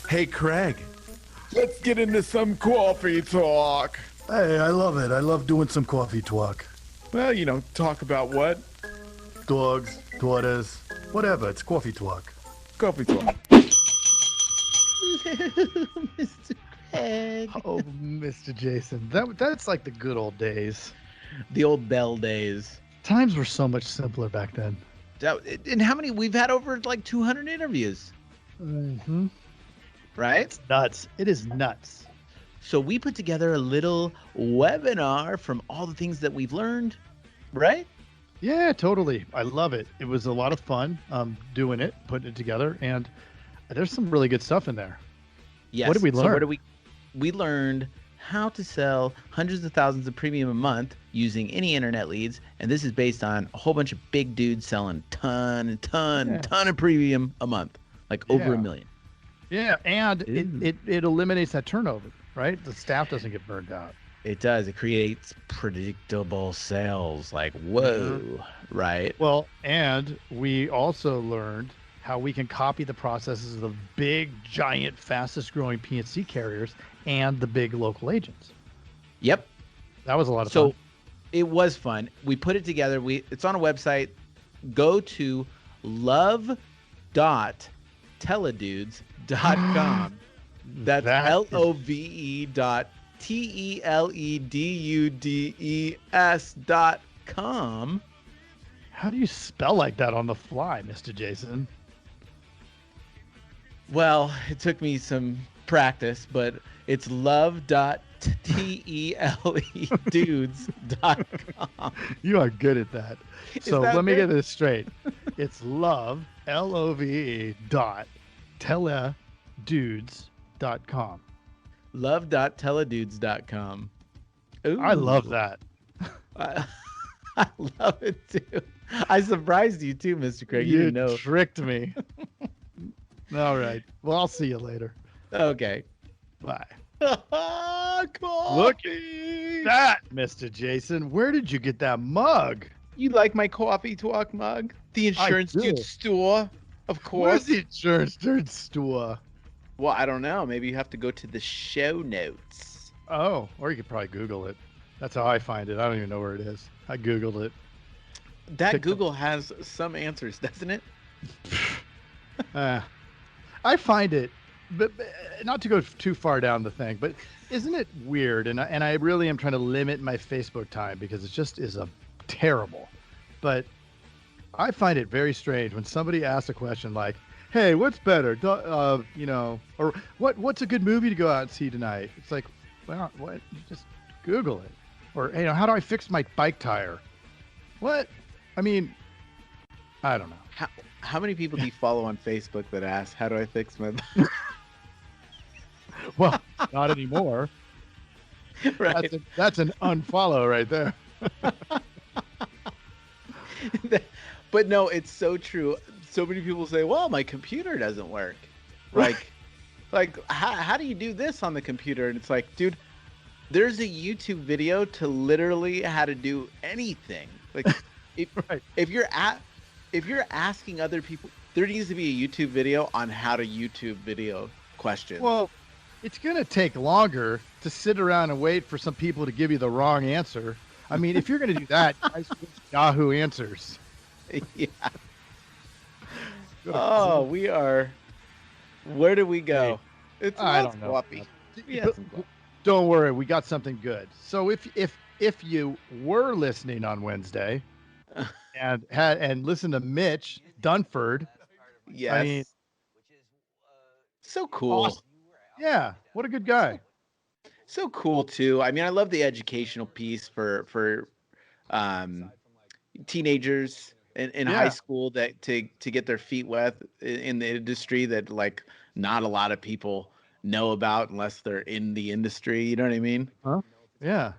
Hey, Craig, let's get into some coffee talk. Hey, I love it. I love doing some coffee talk. Well, talk about what? Dogs, daughters, whatever. It's coffee talk. Coffee talk. Mr. Craig. Oh, Mr. Jason, that's like the good old days. The old Bell days. Times were so much simpler back then. And how many? We've had over like 200 interviews. Mm-hmm. Right? It's nuts. It is nuts. So we put together a little webinar from all the things that we've learned, right? Yeah, totally. I love it. It was a lot of fun doing it, putting it together, and there's some really good stuff in there. Yes. What did we learn? So what did we learned how to sell hundreds of thousands of premium a month using any internet leads, and this is based on a whole bunch of big dudes selling ton of premium a month, like over $1 million. Yeah, and it eliminates that turnover, right? The staff doesn't get burned out. It does. It creates predictable sales. Like, whoa, right? Well, and we also learned how we can copy the processes of the big, giant, fastest growing P&C carriers and the big local agents. Yep. That was a lot of fun. So it was fun. We put it together. It's on a website. Go to love.teledudes.com. That's LOVE.TELEDUDES.com. How do you spell like that on the fly, Mr. Jason? Well, it took me some practice, but it's love.teledudes.com. You are good at that. So let me get this straight. It's love, LOVE .teledudes.com. Love.teledudes.com. Ooh. I love that. I love it too. I surprised you too, Mr. Craig. You didn't know. Tricked me. All right. Well, I'll see you later. Okay. Bye. Coffee. Look at that, Mr. Jason. Where did you get that mug? You like my coffee talk mug? The insurance dude store, of course. Where's the insurance dude store? Well, I don't know. Maybe you have to go to the show notes. Oh, or you could probably Google it. That's how I find it. I don't even know where it is. I Googled it. That Google has some answers, doesn't it? I find it, but not to go too far down the thing, but isn't it weird? And I really am trying to limit my Facebook time because it just is terrible. But I find it very strange when somebody asks a question like, "Hey, what's better? Or what's a good movie to go out and see tonight?" It's like, well, what? Just Google it. Or how do I fix my bike tire? What? I mean, I don't know. How many people do you follow on Facebook that ask, "How do I fix my?" Well, not anymore. Right. That's an unfollow right there. But no, it's so true. So many people say, "Well, my computer doesn't work." Like how do you do this on the computer? And it's like, dude, there's a YouTube video to literally how to do anything. Like if you're asking other people, there needs to be a YouTube video on how to YouTube video questions. Well, it's going to take longer to sit around and wait for some people to give you the wrong answer. I mean, if you're going to do that, guys, Yahoo Answers. Yeah. Oh, we are. Where do we go? It's I don't know. Floppy. Don't worry, we got something good. So if you were listening on Wednesday and listened to Mitch Dunford, yes, I mean, so cool. Awesome. Yeah, what a good guy. So cool too. I mean, I love the educational piece for teenagers in high school that to get their feet wet in the industry that like not a lot of people know about unless they're in the industry. You know what I mean? Huh? Yeah.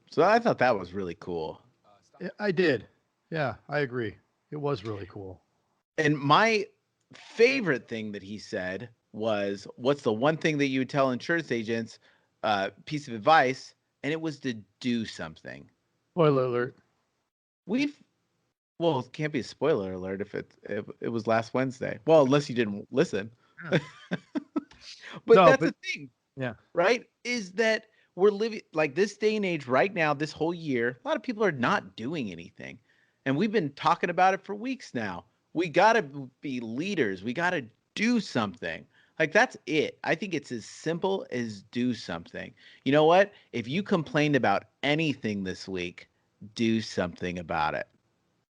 So I thought that was really cool. I did. Yeah, I agree. It was really cool. And my favorite thing that he said was, "What's the one thing that you would tell insurance agents? Piece of advice," and it was to do something. Spoiler alert. Well, it can't be a spoiler alert if it was last Wednesday. Well, unless you didn't listen. But No, that's but the thing, yeah. right? Is that we're living like this day and age right now, this whole year, a lot of people are not doing anything. And we've been talking about it for weeks now. We got to be leaders. We got to do something. Like that's it. I think it's as simple as do something. You know what? If you complained about anything this week, do something about it.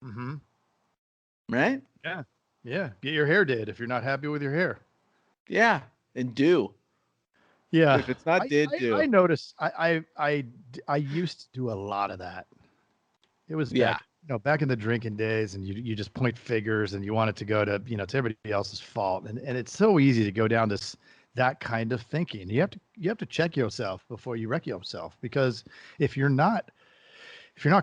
Mm-hmm. Right? Yeah. Yeah. Get your hair did if you're not happy with your hair. Yeah. And do. Yeah. If it's not did, I do. noticed I used to do a lot of that. It was Yeah. back in the drinking days, and you just point fingers and you want it to go to, to everybody else's fault. And it's so easy to go down that kind of thinking. You have to check yourself before you wreck yourself, because if you're not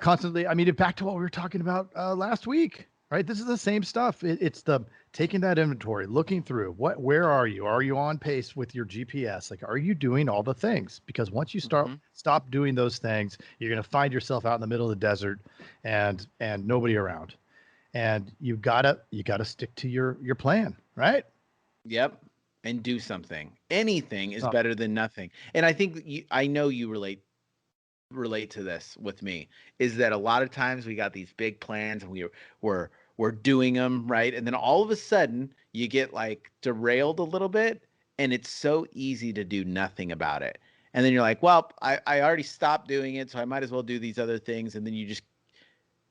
constantly, I mean, back to what we were talking about last week, right? This is the same stuff. It's the taking that inventory, looking through where are you? Are you on pace with your GPS? Like, are you doing all the things? Because once you Mm-hmm. stop doing those things, you're going to find yourself out in the middle of the desert and nobody around. And you gotta stick to your plan, right? Yep. And do something. Anything is Oh, better than nothing. And I think I know you relate to this with me, is that a lot of times we got these big plans and we're doing them, right? And then all of a sudden you get like derailed a little bit, and it's so easy to do nothing about it. And then you're like, well, I already stopped doing it, so I might as well do these other things. And then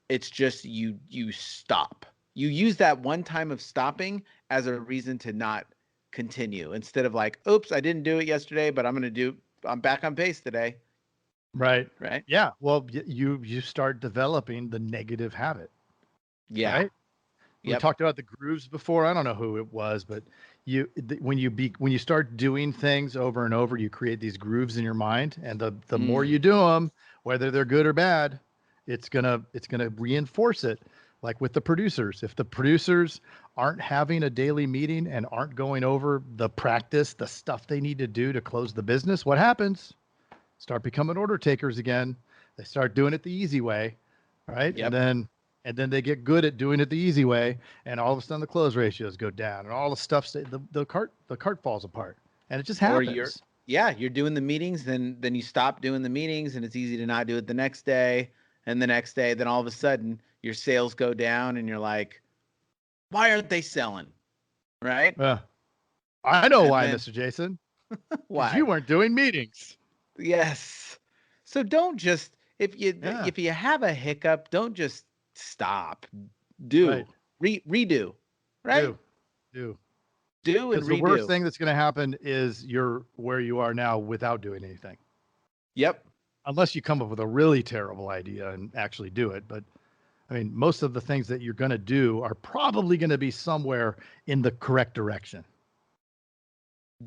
it's just you stop. You use that one time of stopping as a reason to not continue, instead of like, oops, I didn't do it yesterday, but I'm back on pace today. right. Right? Yeah. Well, you start developing the negative habit, Yeah. right? We Yep. talked about the grooves before. I don't know who it was, but when you start doing things over and over, you create these grooves in your mind, and the more Mm. you do them, whether they're good or bad, it's gonna reinforce it. Like with the producers, if the producers aren't having a daily meeting and aren't going over the stuff they need to do to close the business, what happens? Start becoming order takers again. They start doing it the easy way, right? And Yep. then they get good at doing it the easy way, and all of a sudden the close ratios go down, and all the stuff the cart falls apart, and it just Or happens. you're doing the meetings, then you stop doing the meetings, and it's easy to not do it the next day, and the next day, then all of a sudden your sales go down, and you're like, why aren't they selling? Right? Uh, I know And why, then Mr. Jason, because you why? weren't doing meetings. Yes. So don't just Yeah, if you have a hiccup, don't just stop. Do. right. Redo. Right? Do do Do and because the worst redo. thing that's going to happen is you're where you are now without doing anything, Yep. unless you come up with a really terrible idea and actually do it. But I mean, most of the things that you're going to do are probably going to be somewhere in the correct direction.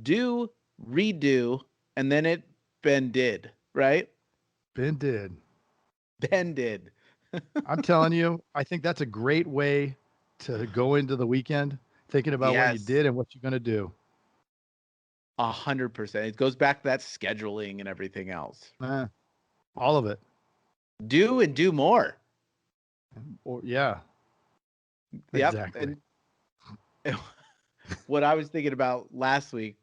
Do, redo, and then Ben did, right? Ben did. Ben did. I'm telling you, I think that's a great way to go into the weekend thinking about what you Yes. did and what you're going to do. 100%. It goes back to that scheduling and everything else. Eh, all of it. Do and do more. Or yeah, Yep. exactly. And what I was thinking about last week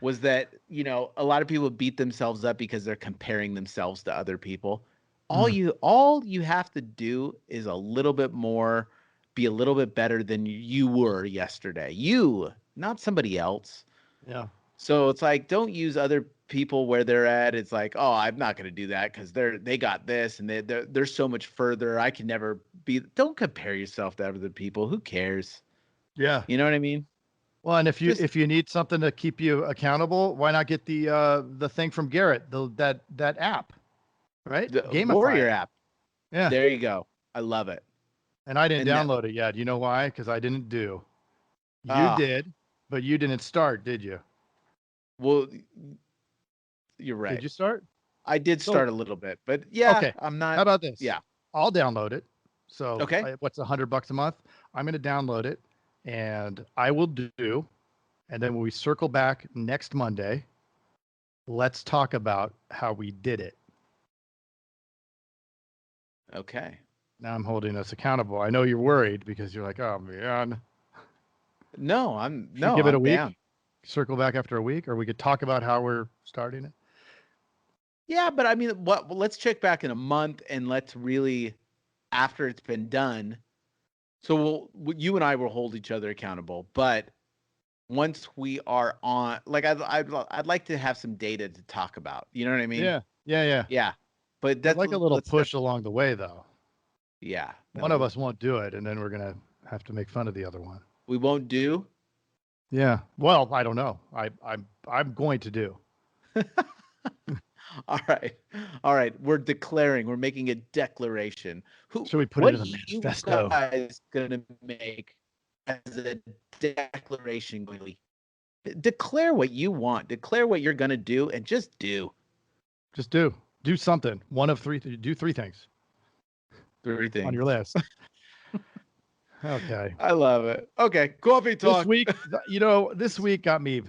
was that, a lot of people beat themselves up because they're comparing themselves to other people. All Mm, you have to do is be a little bit better than you were yesterday. You, not somebody else. yeah. So it's like, don't use other people where they're at. It's like, oh, I'm not going to do that because they got this and they're so much further. I can never be. Don't compare yourself to other people. Who cares? Yeah. You know what I mean? Well, and Just if you need something to keep you accountable, why not get the thing from Garrett, that app, right? the Gamify Warrior it. app. Yeah. There you go. I love it. And I didn't And that, download it yet. You know why? Because I didn't do. You ah, did, but you didn't start, did you? well, you're Did right. you start? I did So start a little bit, but yeah, okay. I'm How not. about this? Yeah. I'll download it. So Okay. what's $100 a month? I'm going to download it, and I will do. And then when we circle back next Monday, let's talk about how we did it. Okay. Now I'm holding us accountable. I know you're worried because you're like, oh man, No, should we give it a I'm week? down. circle back after a week, or we could talk about how we're starting it. Yeah, but I mean, let's check back in a month and let's really, after it's been done. So you and I will hold each other accountable. But once we are on, like, I'd like to have some data to talk about. You know what I mean? Yeah. Yeah. But I'd that's like a little push along the way, though. Yeah. One of us won't do it, and then we're gonna have to make fun of the other one. We won't do. Yeah. Well, I don't know. I'm going to do. All right. We're declaring. We're making a declaration. Should we put it in the manifesto? What are you guys gonna make as a declaration? Declare what you want. Declare what you're gonna do, and just do. Just do something. One of three. Do 3 things. 3 things on your list. Okay. I love it. Okay, coffee talk. This week got me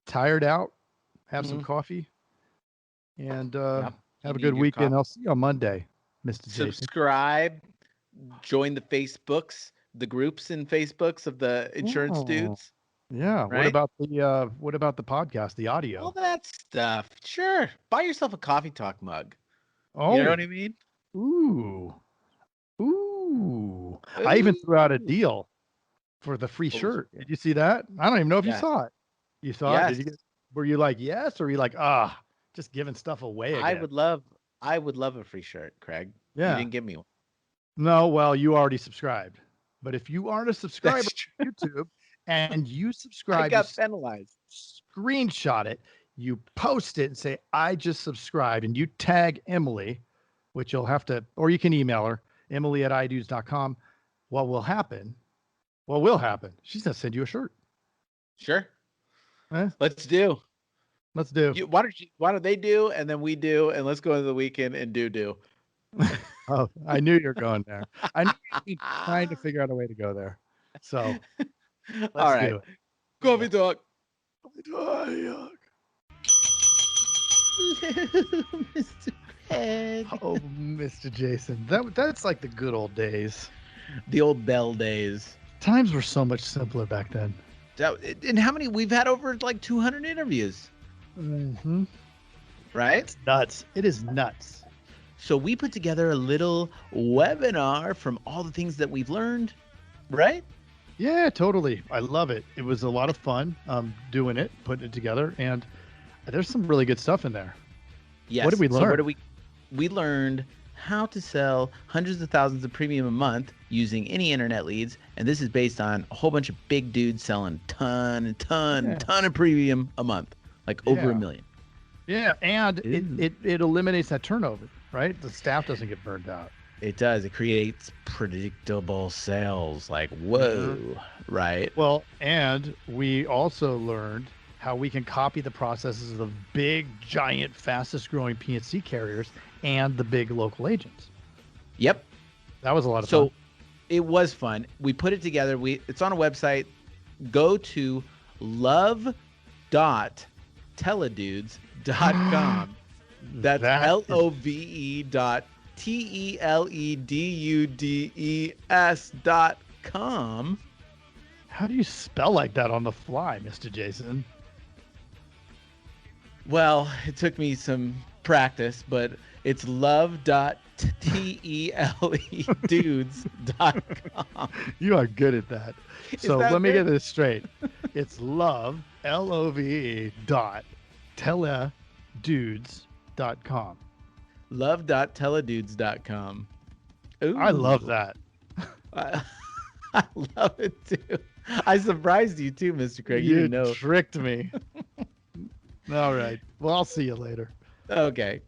tired out. Have some coffee, and have a good weekend. I'll see you on Monday, Mr. Jason. Subscribe. Join the Facebooks, the groups in Facebooks of the insurance dudes. Yeah. Right? What about the podcast, the audio? All that stuff. Sure. Buy yourself a coffee talk mug. Oh, you know what I mean? Ooh. I even threw out a deal for the free shirt. Did you see that? I don't even know if you saw it. You saw it? Did you were you like yes, or were you like just giving stuff away again? I would love a free shirt, Craig. Yeah. You didn't give me one. No, well, you already subscribed. But if you aren't a subscriber to YouTube and you subscribe, I got penalized. Screenshot it, you post it and say, I just subscribed, and you tag Emily, which you'll have to, or you can email her, emily@idudes.com. What will happen? She's going to send you a shirt. Sure. Eh? Let's do. Why don't they do, and then we do, and let's go into the weekend and do. Oh, I knew you were going there. I knew you'd be trying to figure out a way to go there. So let's do it. Coffee talk. Mr. Craig. Oh, Mr. Jason. That's like the good old days. The old Bell days. Times were so much simpler back then. And how many? We've had over like 200 interviews. Mm-hmm. Right? It's nuts. It is nuts. So we put together a little webinar from all the things that we've learned, right? Yeah, totally. I love it. It was a lot of fun doing it, putting it together, and there's some really good stuff in there. Yes. What did we learn? So we learned how to sell hundreds of thousands of premium a month using any internet leads, and this is based on a whole bunch of big dudes selling ton of premium a month, like over 1 million. Yeah, and it eliminates that turnover, right? The staff doesn't get burned out. It does. It creates predictable sales. Like, whoa, right? Well, and we also learned how we can copy the processes of the big, giant, fastest growing P&C carriers and the big local agents. Yep. That was a lot of fun. So it was fun. We put it together. It's on a website. Go to love.teledudes.com. That's love.teledudes.com. How do you spell like that on the fly, Mr. Jason? Well, it took me some practice, but it's love.teledudes.com. You are good at that. So let me get this straight. It's love, L-O-V-E .teledudes.com. Love.teledudes.com. Ooh. I love that. I love it too. I surprised you too, Mr. Craig. You didn't know. Tricked me. All right. Well, I'll see you later. Okay.